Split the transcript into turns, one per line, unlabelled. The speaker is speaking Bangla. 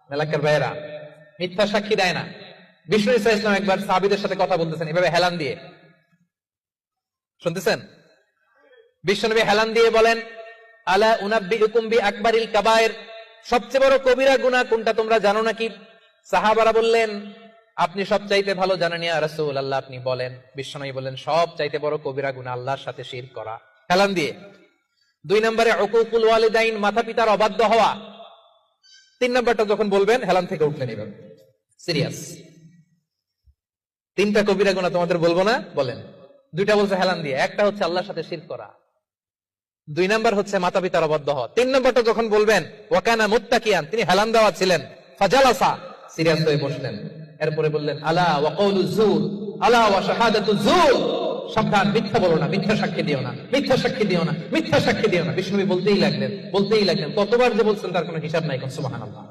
এলাকার ভাইয়েরা, মিথ্যা সাক্ষী দেয় না। বিষ্ণু ইসা ইসলাম একবার সাহাবীদের সাথে কথা বলতেছেন এভাবে হেলান দিয়ে, শুনতেছেন? বিশ্বনবী হেলান দিয়ে বলেন, আলা উনাব্বিউকুম বিআকবারিল কাবায়ের, সবচেয়ে বড় কবিরা গুনাহ কোনটা তোমরা জানো নাকি? সাহাবারা বললেন, আপনি সবচাইতে ভালো জানেন ইয়া রাসূলুল্লাহ, আপনি বলেন। বিশ্বনবী বললেন, সবচাইতে বড় কবিরা গুনাহ আল্লাহর সাথে শিরক করা, হেলান দিয়ে। 2 নম্বরে উকুকুল ওয়ালিদাইন, মাতা পিতার অবাধ্য হওয়া। 3 নম্বরটা যখন বলবেন হেলান থেকে উঠলেন এভাবে, সিরিয়াস। 3টা কবিরা গুনাহ তোমাদের বলবো না, বলেন। 2টা বলছে হেলান দিয়ে, একটা হচ্ছে আল্লাহর সাথে শিরক করা, 2 নম্বর হচ্ছে মাতা পিতার অবাধ্য হওয়া। 3 নম্বরটা যখন বলবেন, ওয়াকানা মুত্তাকিয়ান, তিনি হেলান দেওয়া ছিলেন, ফাজালাসা, সিরিয়াস হয়ে বসলেন। এরপরে বললেন, আলা ওয়া কওলু যুর, আলা ওয়া শাহাদাতু যুর, সাবধান, মিথ্যা বলো না, মিথ্যা সাক্ষী দিও না, মিথ্যা সাক্ষী দিও না, মিথ্যা সাক্ষী দিও না। বিষ্ণু বলতেই লাগলেন। কতবার যে বলছেন তার কোনো হিসাব নাই। সুবহানাল্লাহ।